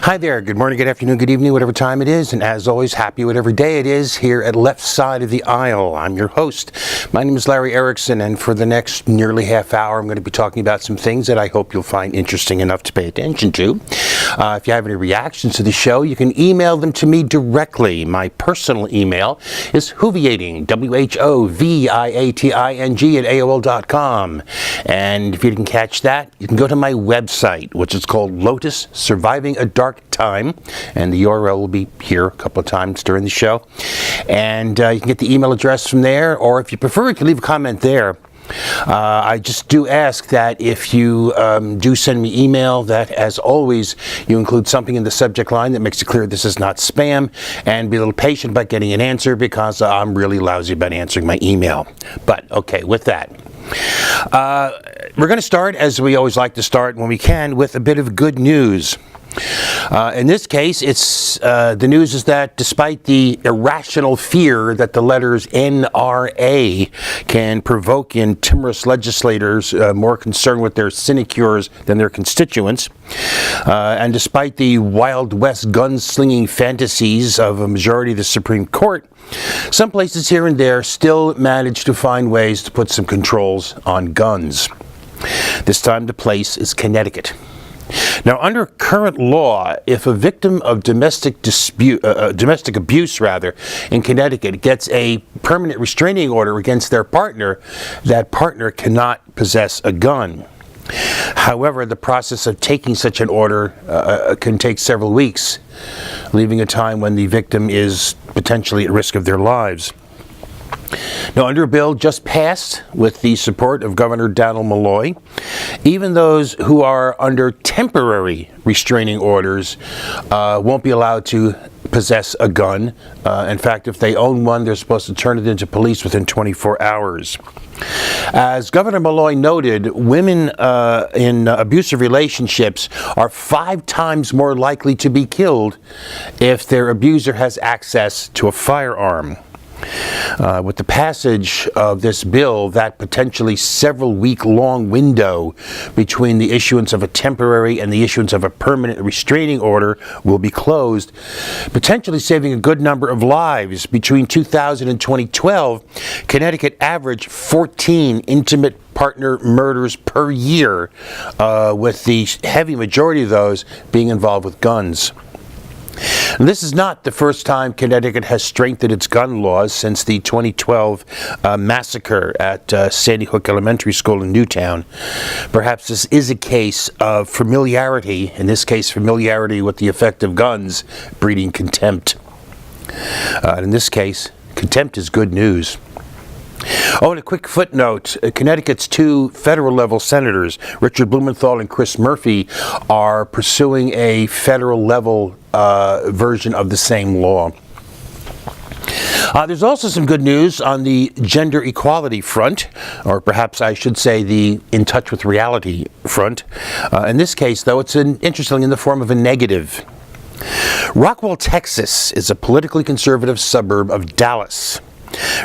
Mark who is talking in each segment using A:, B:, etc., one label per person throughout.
A: Hi there, good morning, good afternoon, good evening, whatever time it is, and as always, happy whatever day it is here at Left Side of the Aisle. I'm your host. My name is Larry Erickson, and for the next nearly half hour, I'm going to be talking about some things that I hope you'll find interesting enough to pay attention to. If you have any reactions to the show, you can email them to me directly. My personal email is whoviating, WHOVIATING at AOL.com. And if you didn't catch that, you can go to my website, which is called Lotus Surviving a Dark Time, and the URL will be here a couple of times during the show. And you can get the email address from there, or if you prefer, you can leave a comment there. I just do ask that if you do send me email, that as always you include something in the subject line that makes it clear this is not spam, and be a little patient about getting an answer because I'm really lousy about answering my email. But okay, with that, we're going to start, as we always like to start when we can, with a bit of good news. In this case, it's the news is that despite the irrational fear that the letters NRA can provoke in timorous legislators more concerned with their sinecures than their constituents, and despite the Wild West gun-slinging fantasies of a majority of the Supreme Court, some places here and there still manage to find ways to put some controls on guns. This time the place is Connecticut. Now, under current law, if a victim of domestic abuse in Connecticut gets a permanent restraining order against their partner, that partner cannot possess a gun. However, the process of taking such an order can take several weeks, leaving a time when the victim is potentially at risk of their lives. Now, under a bill just passed with the support of Governor Donald Malloy, even those who are under temporary restraining orders won't be allowed to possess a gun. In fact, if they own one, they're supposed to turn it into police within 24 hours. As Governor Malloy noted, women in abusive relationships are 5 times more likely to be killed if their abuser has access to a firearm. With the passage of this bill, that potentially several-week-long window between the issuance of a temporary and the issuance of a permanent restraining order will be closed, potentially saving a good number of lives. Between 2000 and 2012, Connecticut averaged 14 intimate partner murders per year, with the heavy majority of those being involved with guns. And this is not the first time Connecticut has strengthened its gun laws since the 2012 massacre at Sandy Hook Elementary School in Newtown. Perhaps this is a case of familiarity, in this case familiarity with the effect of guns breeding contempt. In this case, contempt is good news. Oh, and a quick footnote, Connecticut's 2 federal-level senators, Richard Blumenthal and Chris Murphy, are pursuing a federal-level version of the same law. There's also some good news on the gender equality front, or perhaps I should say the in touch with reality front. In this case, though, it's interesting in the form of a negative. Rockwall, Texas, is a politically conservative suburb of Dallas.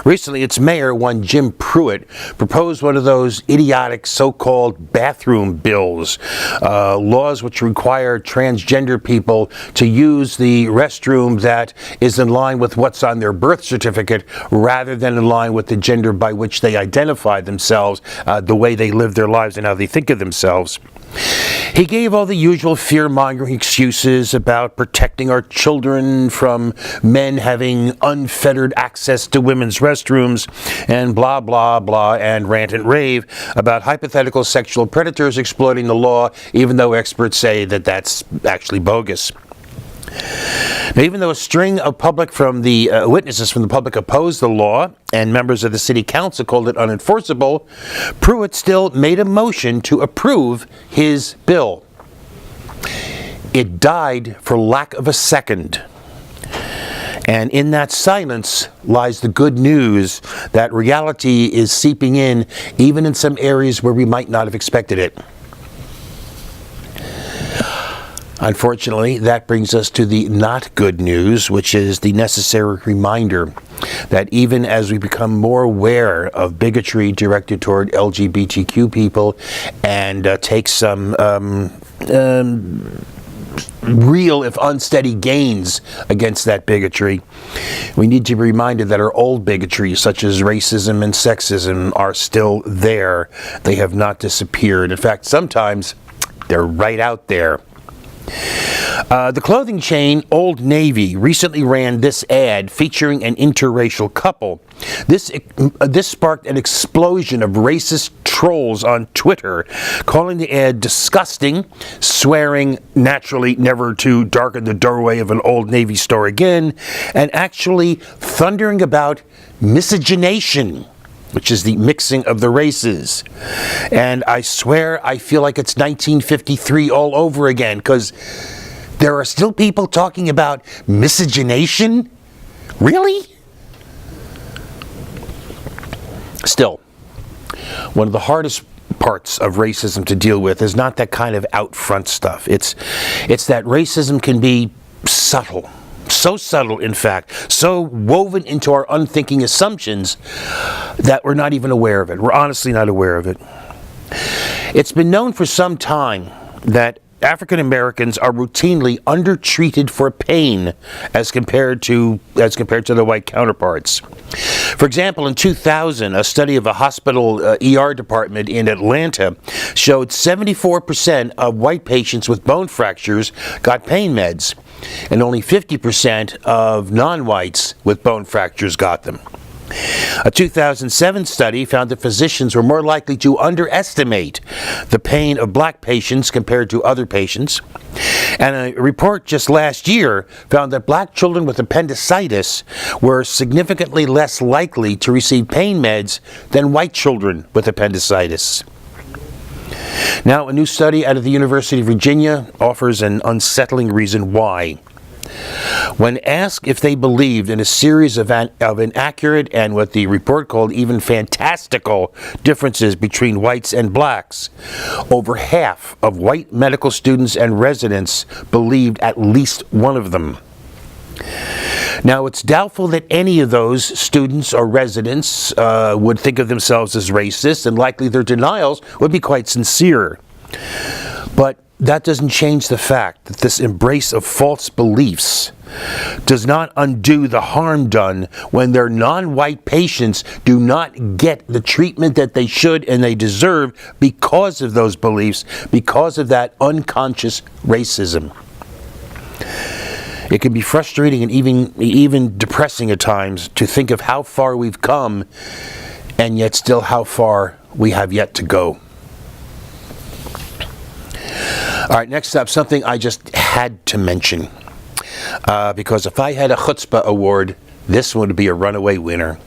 A: Recently, its mayor, one Jim Pruitt, proposed one of those idiotic so-called bathroom bills, laws which require transgender people to use the restroom that is in line with what's on their birth certificate rather than in line with the gender by which they identify themselves, the way they live their lives and how they think of themselves. He gave all the usual fear-mongering excuses about protecting our children from men having unfettered access to women's restrooms and blah, blah, blah, and rant and rave about hypothetical sexual predators exploiting the law, even though experts say that that's actually bogus. Now, even though a string of witnesses from the public opposed the law and members of the city council called it unenforceable, Pruitt still made a motion to approve his bill. It died for lack of a second. And in that silence lies the good news that reality is seeping in, even in some areas where we might not have expected it. Unfortunately, that brings us to the not good news, which is the necessary reminder that even as we become more aware of bigotry directed toward LGBTQ people and take some real, if unsteady, gains against that bigotry, we need to be reminded that our old bigotries, such as racism and sexism, are still there. They have not disappeared. In fact, sometimes they're right out there. The clothing chain Old Navy recently ran this ad featuring an interracial couple. This sparked an explosion of racist trolls on Twitter, calling the ad disgusting, swearing naturally never to darken the doorway of an Old Navy store again, and actually thundering about miscegenation, which is the mixing of the races. And I swear I feel like it's 1953 all over again, because there are still people talking about miscegenation? Really? Still, one of the hardest parts of racism to deal with is not that kind of out front stuff. It's that racism can be subtle. So subtle, in fact, so woven into our unthinking assumptions that we're not even aware of it. We're honestly not aware of it. It's been known for some time that African Americans are routinely undertreated for pain as compared to their white counterparts. For example, in 2000, a study of a hospital ER department in Atlanta showed 74% of white patients with bone fractures got pain meds, and only 50% of non-whites with bone fractures got them. A 2007 study found that physicians were more likely to underestimate the pain of black patients compared to other patients. And a report just last year found that black children with appendicitis were significantly less likely to receive pain meds than white children with appendicitis. Now, a new study out of the University of Virginia offers an unsettling reason why. When asked if they believed in a series of inaccurate and what the report called even fantastical differences between whites and blacks, over half of white medical students and residents believed at least one of them. Now, it's doubtful that any of those students or residents would think of themselves as racist, and likely their denials would be quite sincere. But that doesn't change the fact that this embrace of false beliefs does not undo the harm done when their non-white patients do not get the treatment that they should and they deserve because of those beliefs, because of that unconscious racism. It can be frustrating and even depressing at times to think of how far we've come and yet still how far we have yet to go. All right, next up, something I just had to mention. Because if I had a chutzpah award, this one would be a runaway winner.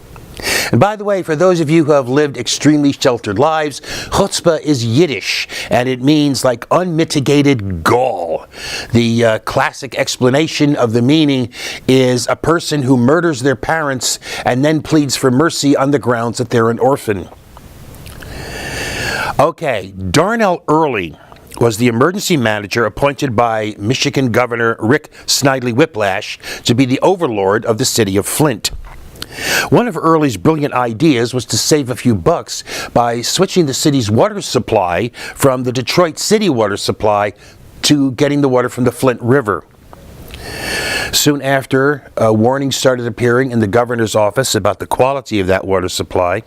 A: And by the way, for those of you who have lived extremely sheltered lives, chutzpah is Yiddish, and it means like unmitigated gall. The classic explanation of the meaning is a person who murders their parents and then pleads for mercy on the grounds that they're an orphan. Okay, Darnell Early was the emergency manager appointed by Michigan Governor Rick Snidely Whiplash to be the overlord of the city of Flint. One of Early's brilliant ideas was to save a few bucks by switching the city's water supply from the Detroit City water supply to getting the water from the Flint River. Soon after, warnings started appearing in the governor's office about the quality of that water supply.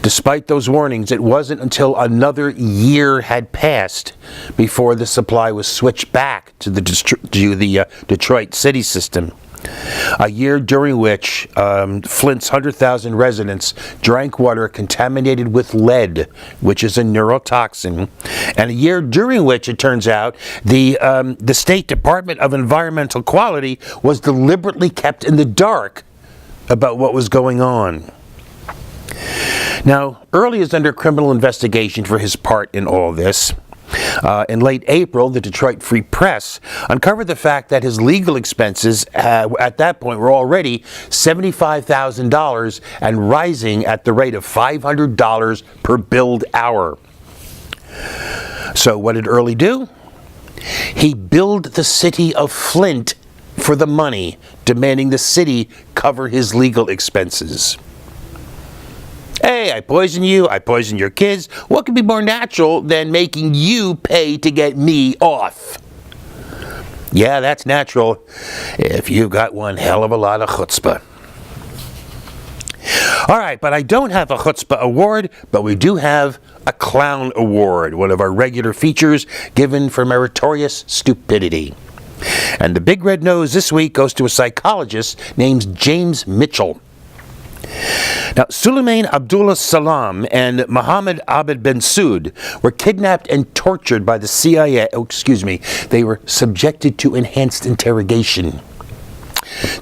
A: Despite those warnings, it wasn't until another year had passed before the supply was switched back to the Detroit city system. A year during which Flint's 100,000 residents drank water contaminated with lead, which is a neurotoxin, and a year during which, it turns out, the State Department of Environmental Quality was deliberately kept in the dark about what was going on. Now, Early is under criminal investigation for his part in all this. In late April, the Detroit Free Press uncovered the fact that his legal expenses at that point were already $75,000 and rising at the rate of $500 per billed hour. So what did Early do? He billed the city of Flint for the money, demanding the city cover his legal expenses. Hey, I poison you, I poison your kids. What could be more natural than making you pay to get me off? Yeah, that's natural if you've got one hell of a lot of chutzpah. All right, but I don't have a chutzpah award, but we do have a clown award, one of our regular features given for meritorious stupidity. And the big red nose this week goes to a psychologist named James Mitchell. Now, Suleiman Abdullah Salam and Mohammed Abed Ben Soud were kidnapped and tortured by the CIA. They were subjected to enhanced interrogation.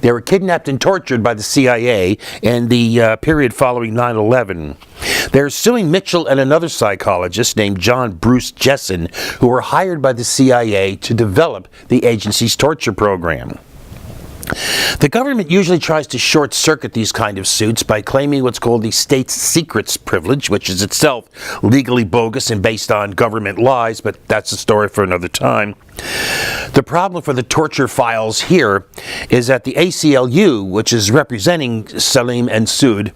A: They were kidnapped and tortured by the CIA in the period following 9/11. They're suing Mitchell and another psychologist named John Bruce Jessen, who were hired by the CIA to develop the agency's torture program. The government usually tries to short-circuit these kind of suits by claiming what's called the state's secrets privilege, which is itself legally bogus and based on government lies, but that's a story for another time. The problem for the torture files here is that the ACLU, which is representing Salim and Soud,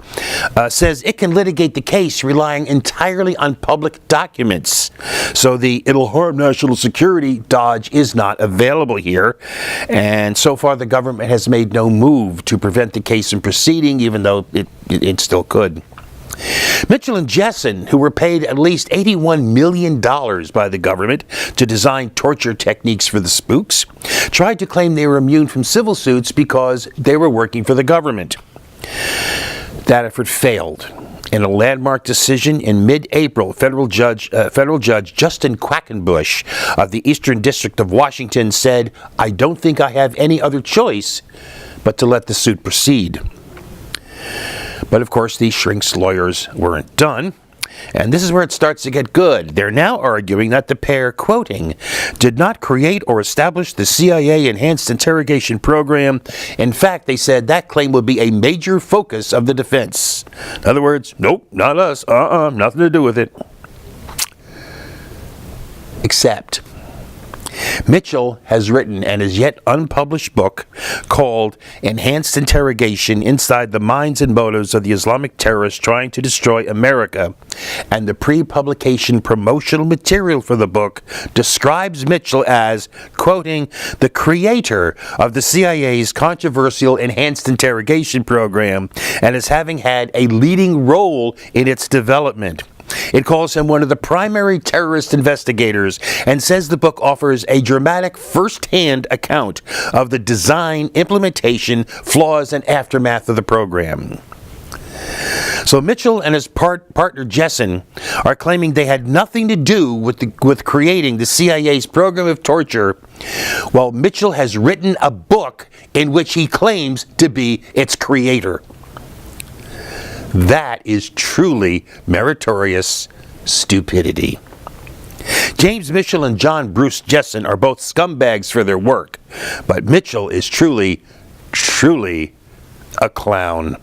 A: says it can litigate the case relying entirely on public documents. So the it'll harm national security dodge is not available here. And so far the government has made no move to prevent the case from proceeding, even though it still could. Mitchell and Jessen, who were paid at least $81 million by the government to design torture techniques for the spooks, tried to claim they were immune from civil suits because they were working for the government. That effort failed. In a landmark decision in mid-April, federal judge Justin Quackenbush of the Eastern District of Washington said, "I don't think I have any other choice but to let the suit proceed." But of course, these shrinks lawyers weren't done. And this is where it starts to get good. They're now arguing that the pair, quoting, did not create or establish the CIA Enhanced Interrogation Program. In fact, they said that claim would be a major focus of the defense. In other words, nope, not us. Nothing to do with it. Except Mitchell has written an as yet unpublished book called Enhanced Interrogation Inside the Minds and Motives of the Islamic Terrorists Trying to Destroy America, and the pre-publication promotional material for the book describes Mitchell as, quoting, the creator of the CIA's controversial Enhanced Interrogation Program and as having had a leading role in its development. It calls him one of the primary terrorist investigators and says the book offers a dramatic first-hand account of the design, implementation, flaws, and aftermath of the program. So Mitchell and his partner Jessen are claiming they had nothing to do with creating the CIA's program of torture, while Mitchell has written a book in which he claims to be its creator. That is truly meritorious stupidity. James Mitchell and John Bruce Jessen are both scumbags for their work, but Mitchell is truly a clown.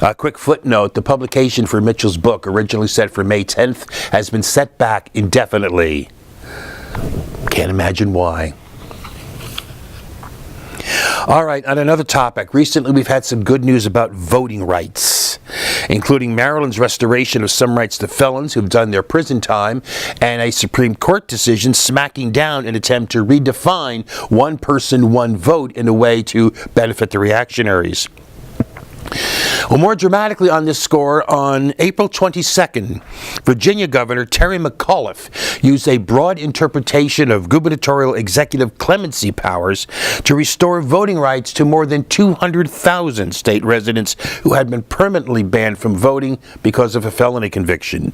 A: A quick footnote, the publication for Mitchell's book, originally set for May 10th, has been set back indefinitely. Can't imagine why. All right, on another topic, recently we've had some good news about voting rights, including Maryland's restoration of some rights to felons who've done their prison time, and a Supreme Court decision smacking down an attempt to redefine one person, one vote in a way to benefit the reactionaries. Well, more dramatically on this score, on April 22nd, Virginia Governor Terry McAuliffe used a broad interpretation of gubernatorial executive clemency powers to restore voting rights to more than 200,000 state residents who had been permanently banned from voting because of a felony conviction.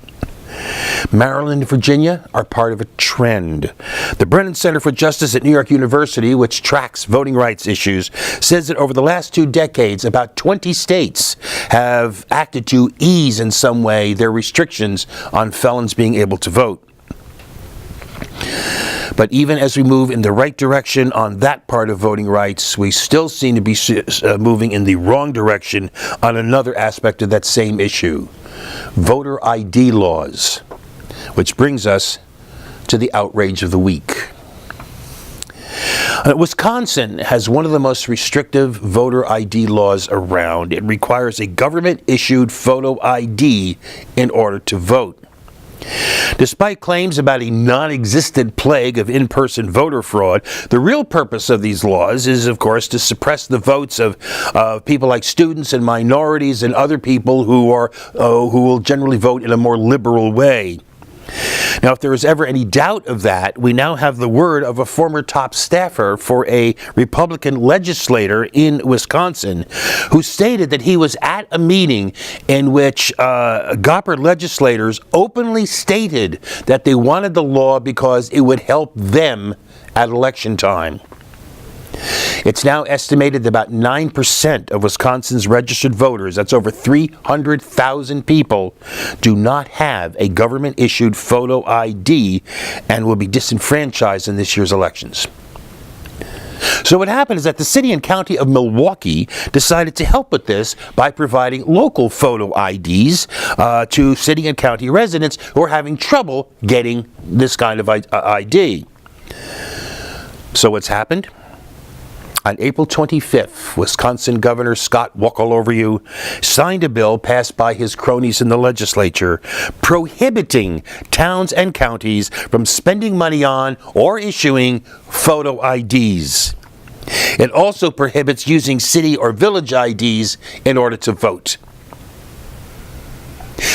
A: Maryland and Virginia are part of a trend. The Brennan Center for Justice at New York University, which tracks voting rights issues, says that over the last 2 decades, about 20 states have acted to ease in some way their restrictions on felons being able to vote. But even as we move in the right direction on that part of voting rights, we still seem to be moving in the wrong direction on another aspect of that same issue. Voter ID laws, which brings us to the outrage of the week. Wisconsin has one of the most restrictive voter ID laws around. It requires a government-issued photo ID in order to vote. Despite claims about a non-existent plague of in-person voter fraud, the real purpose of these laws is, of course, to suppress the votes of people like students and minorities and other people who will generally vote in a more liberal way. Now, if there is ever any doubt of that, we now have the word of a former top staffer for a Republican legislator in Wisconsin who stated that he was at a meeting in which Gopper legislators openly stated that they wanted the law because it would help them at election time. It's now estimated that about 9% of Wisconsin's registered voters, that's over 300,000 people, do not have a government-issued photo ID and will be disenfranchised in this year's elections. So what happened is that the city and county of Milwaukee decided to help with this by providing local photo IDs to city and county residents who are having trouble getting this kind of ID. So what's happened? On April 25th, Wisconsin Governor Scott Walk-all-over-you signed a bill passed by his cronies in the legislature prohibiting towns and counties from spending money on or issuing photo IDs. It also prohibits using city or village IDs in order to vote.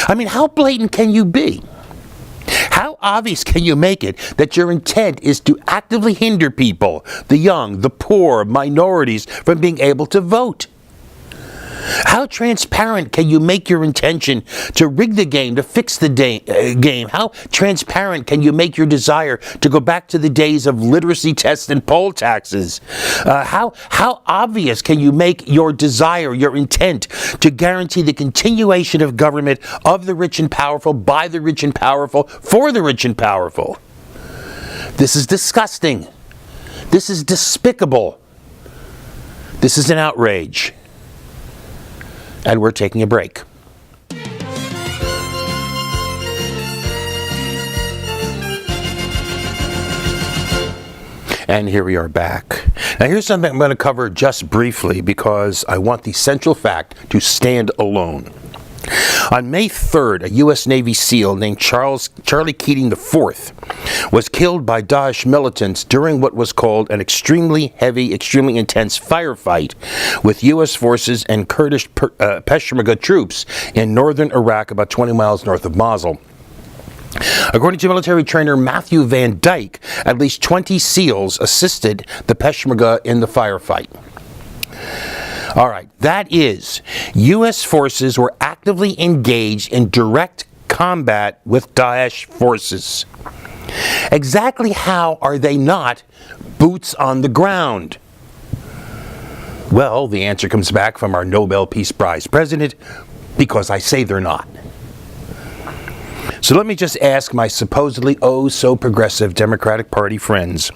A: I mean, how blatant can you be? How obvious can you make it that your intent is to actively hinder people, the young, the poor, minorities, from being able to vote? How transparent can you make your intention to rig the game, to fix the game? How transparent can you make your desire to go back to the days of literacy tests and poll taxes? How obvious can you make your desire, your intent to guarantee the continuation of government of the rich and powerful, by the rich and powerful, for the rich and powerful? This is disgusting. This is despicable. This is an outrage. And we're taking a break. And here we are back. Now here's something I'm going to cover just briefly because I want the central fact to stand alone. On May 3rd, a U.S. Navy SEAL named Charlie Keating IV was killed by Daesh militants during what was called an extremely heavy, extremely intense firefight with U.S. forces and Kurdish Peshmerga troops in northern Iraq, about 20 miles north of Mosul. According to military trainer Matthew Van Dyke, at least 20 SEALs assisted the Peshmerga in the firefight. All right, that is, U.S. forces were actively engaged in direct combat with Daesh forces. Exactly how are they not boots on the ground? Well, the answer comes back from our Nobel Peace Prize president, because I say they're not. So let me just ask my supposedly oh-so-progressive Democratic Party friends,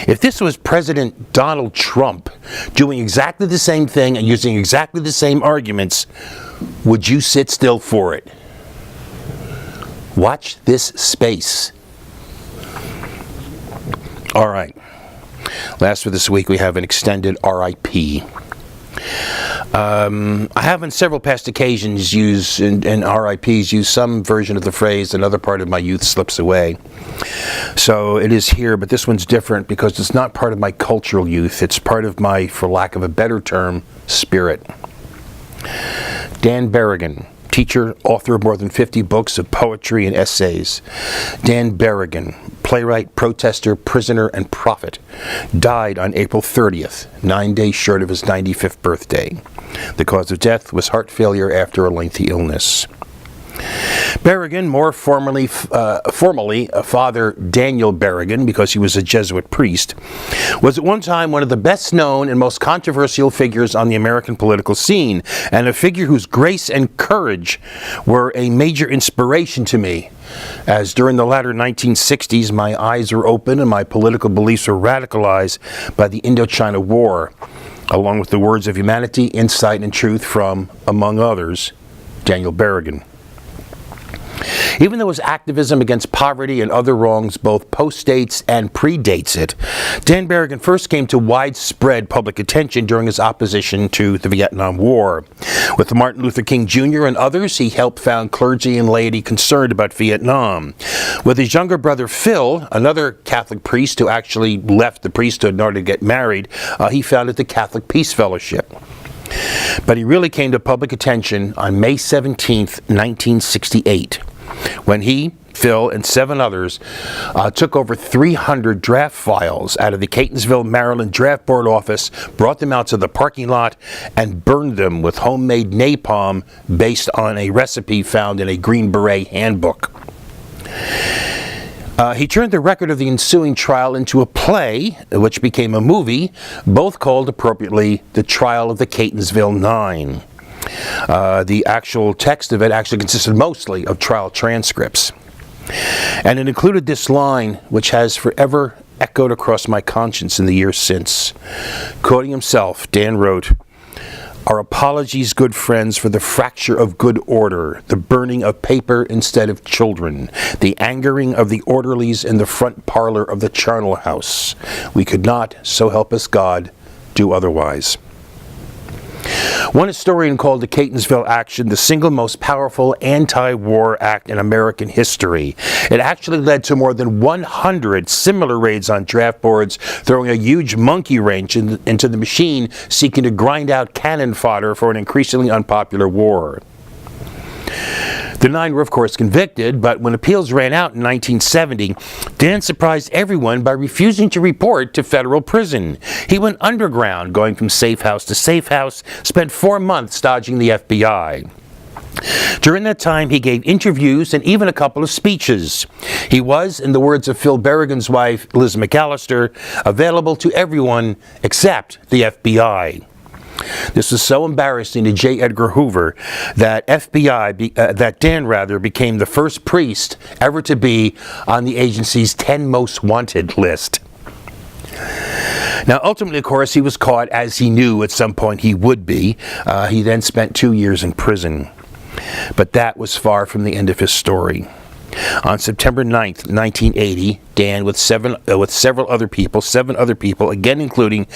A: if this was President Donald Trump doing exactly the same thing and using exactly the same arguments, would you sit still for it? Watch this space. All right. Last for this week, we have an extended RIP. I have on several past occasions used, and RIPs use some version of the phrase, another part of my youth slips away. So it is here, but this one's different because it's not part of my cultural youth. It's part of my, for lack of a better term, spirit. Dan Berrigan, teacher, author of more than 50 books of poetry and essays. Dan Berrigan, playwright, protester, prisoner, and prophet, died on April 30th, 9 days short of his 95th birthday. The cause of death was heart failure after a lengthy illness. Berrigan, more formally Father Daniel Berrigan, because he was a Jesuit priest, was at one time one of the best known and most controversial figures on the American political scene, and a figure whose grace and courage were a major inspiration to me, as during the latter 1960s my eyes were open and my political beliefs were radicalized by the Indochina War, along with the words of humanity, insight, and truth from, among others, Daniel Berrigan. Even though his activism against poverty and other wrongs both postdates and predates it, Dan Berrigan first came to widespread public attention during his opposition to the Vietnam War. With Martin Luther King Jr. and others, he helped found clergy and laity concerned about Vietnam. With his younger brother Phil, another Catholic priest who actually left the priesthood in order to get married, he founded the Catholic Peace Fellowship. But he really came to public attention on May 17, 1968, when he, Phil, and 7 others took over 300 draft files out of the Catonsville, Maryland draft board office, brought them out to the parking lot, and burned them with homemade napalm based on a recipe found in a Green Beret handbook. He turned the record of the ensuing trial into a play, which became a movie, both called appropriately The Trial of the Catonsville Nine. The actual text of it actually consisted mostly of trial transcripts. And it included this line, which has forever echoed across my conscience in the years since. Quoting himself, Dan wrote, "Our apologies, good friends, for the fracture of good order, the burning of paper instead of children, the angering of the orderlies in the front parlor of the charnel house. We could not, so help us God, do otherwise." One historian called the Catonsville action the single most powerful anti-war act in American history. It actually led to more than 100 similar raids on draft boards, throwing a huge monkey wrench into the machine seeking to grind out cannon fodder for an increasingly unpopular war. The 9 were, of course, convicted, but when appeals ran out in 1970, Dan surprised everyone by refusing to report to federal prison. He went underground, going from safe house to safe house, spent 4 months dodging the FBI. During that time, he gave interviews and even a couple of speeches. He was, in the words of Phil Berrigan's wife, Liz McAllister, available to everyone except the FBI. This was so embarrassing to J. Edgar Hoover that Dan became the first priest ever to be on the agency's 10 most wanted list. Now, ultimately, of course, he was caught, as he knew at some point he would be. He then spent 2 years in prison. But that was far from the end of his story. On September 9th, 1980, Dan, with seven other people, again including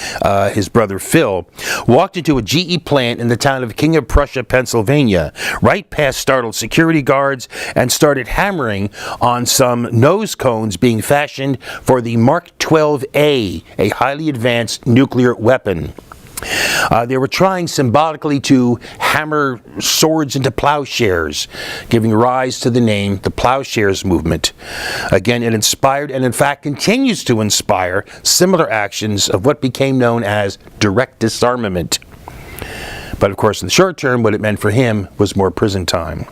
A: his brother Phil, walked into a GE plant in the town of King of Prussia, Pennsylvania, right past startled security guards, and started hammering on some nose cones being fashioned for the Mark 12A, a highly advanced nuclear weapon. They were trying symbolically to hammer swords into plowshares, giving rise to the name the Plowshares Movement. Again, it inspired and in fact continues to inspire similar actions of what became known as direct disarmament. But of course, in the short term, what it meant for him was more prison time.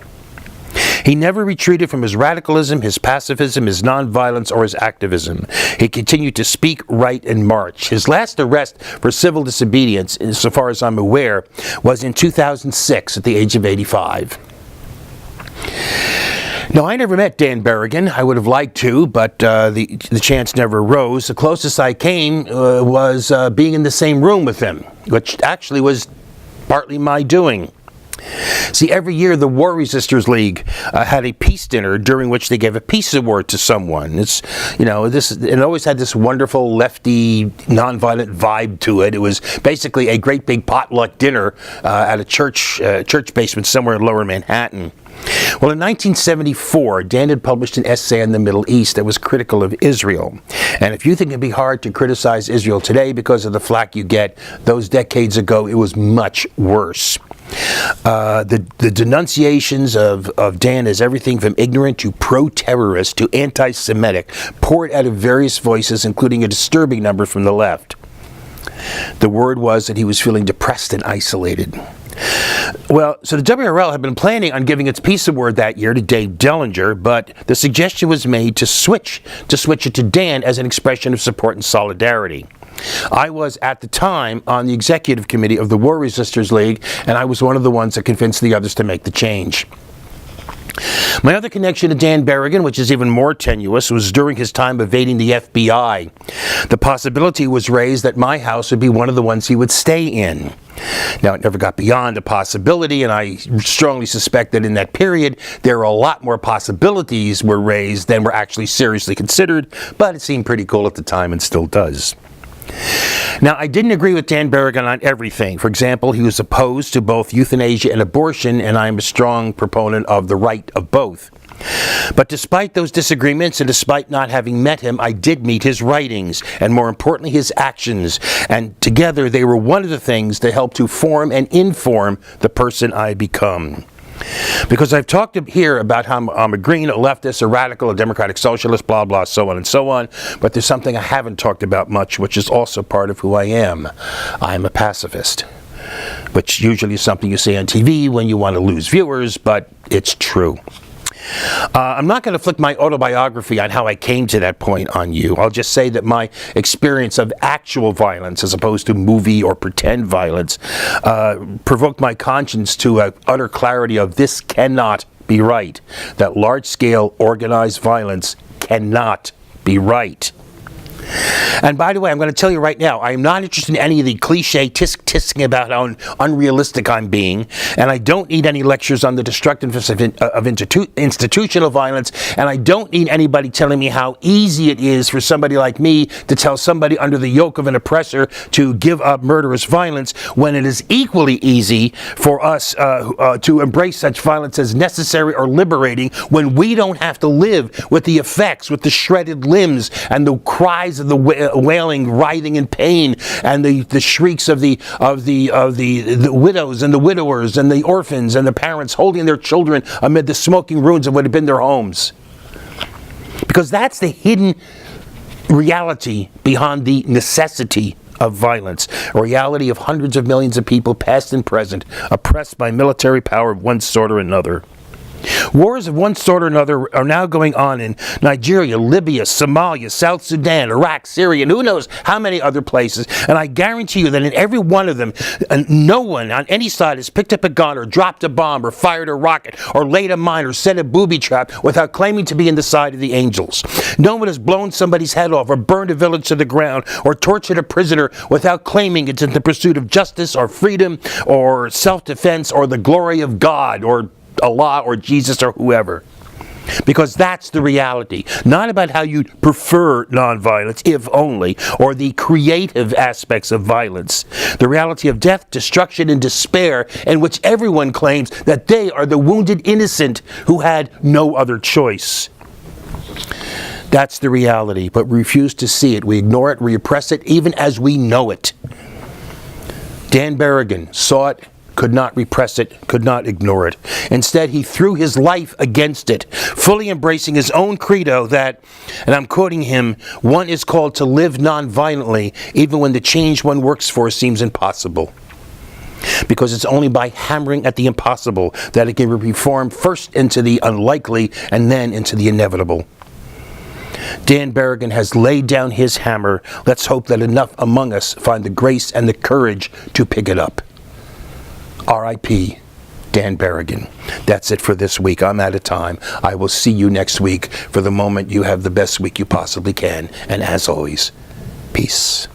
A: He never retreated from his radicalism, his pacifism, his nonviolence, or his activism. He continued to speak, write, and march. His last arrest for civil disobedience, so far as I'm aware, was in 2006 at the age of 85. Now, I never met Dan Berrigan. I would have liked to, but the chance never arose. The closest I came was being in the same room with him, which actually was partly my doing. See, every year the War Resisters League had a peace dinner during which they gave a peace award to someone. It always had this wonderful lefty, nonviolent vibe to it. It was basically a great big potluck dinner at a church basement somewhere in Lower Manhattan. Well, in 1974, Dan had published an essay on the Middle East that was critical of Israel. And if you think it'd be hard to criticize Israel today because of the flack you get, those decades ago, it was much worse. The denunciations of Dan as everything from ignorant to pro-terrorist to anti-Semitic poured out of various voices, including a disturbing number from the left. The word was that he was feeling depressed and isolated. Well, so the WRL had been planning on giving its peace award that year to Dave Dellinger, but the suggestion was made to switch it to Dan as an expression of support and solidarity. I was, at the time, on the executive committee of the War Resisters League, and I was one of the ones that convinced the others to make the change. My other connection to Dan Berrigan, which is even more tenuous, was during his time evading the FBI. The possibility was raised that my house would be one of the ones he would stay in. Now, it never got beyond the possibility, and I strongly suspect that in that period, there were a lot more possibilities were raised than were actually seriously considered, but it seemed pretty cool at the time and still does. Now, I didn't agree with Dan Berrigan on everything. For example, he was opposed to both euthanasia and abortion, and I'm a strong proponent of the right of both. But despite those disagreements, and despite not having met him, I did meet his writings, and more importantly, his actions. And together, they were one of the things that helped to form and inform the person I become. Because I've talked here about how I'm a green, a leftist, a radical, a democratic socialist, blah, blah, so on and so on. But there's something I haven't talked about much, which is also part of who I am. I'm a pacifist, which usually is something you say on TV when you want to lose viewers, but it's true. I'm not going to flick my autobiography on how I came to that point on you. I'll just say that my experience of actual violence, as opposed to movie or pretend violence, provoked my conscience to an utter clarity of this cannot be right. That large-scale organized violence cannot be right. And by the way, I'm going to tell you right now, I am not interested in any of the cliche tisk-tisking about how unrealistic I'm being, and I don't need any lectures on the destructiveness of institutional violence, and I don't need anybody telling me how easy it is for somebody like me to tell somebody under the yoke of an oppressor to give up murderous violence, when it is equally easy for us to embrace such violence as necessary or liberating, when we don't have to live with the effects, with the shredded limbs and the cries of the wailing, writhing in pain, and the shrieks of the widows and the widowers and the orphans and the parents holding their children amid the smoking ruins of what had been their homes. Because that's the hidden reality behind the necessity of violence, a reality of hundreds of millions of people, past and present, oppressed by military power of one sort or another. Wars of one sort or another are now going on in Nigeria, Libya, Somalia, South Sudan, Iraq, Syria, and who knows how many other places. And I guarantee you that in every one of them, no one on any side has picked up a gun or dropped a bomb or fired a rocket or laid a mine or set a booby trap without claiming to be in the side of the angels. No one has blown somebody's head off or burned a village to the ground or tortured a prisoner without claiming it's in the pursuit of justice or freedom or self-defense or the glory of God or Allah or Jesus or whoever. Because that's the reality. Not about how you prefer nonviolence, if only, or the creative aspects of violence. The reality of death, destruction, and despair, in which everyone claims that they are the wounded innocent who had no other choice. That's the reality, but we refuse to see it. We ignore it, we repress it, even as we know it. Dan Berrigan saw it, could not repress it, could not ignore it. Instead, he threw his life against it, fully embracing his own credo that, and I'm quoting him, one is called to live non-violently, even when the change one works for seems impossible. Because it's only by hammering at the impossible that it can be reformed first into the unlikely and then into the inevitable. Dan Berrigan has laid down his hammer. Let's hope that enough among us find the grace and the courage to pick it up. R.I.P. Dan Berrigan. That's it for this week. I'm out of time. I will see you next week. For the moment, you have the best week you possibly can. And as always, peace.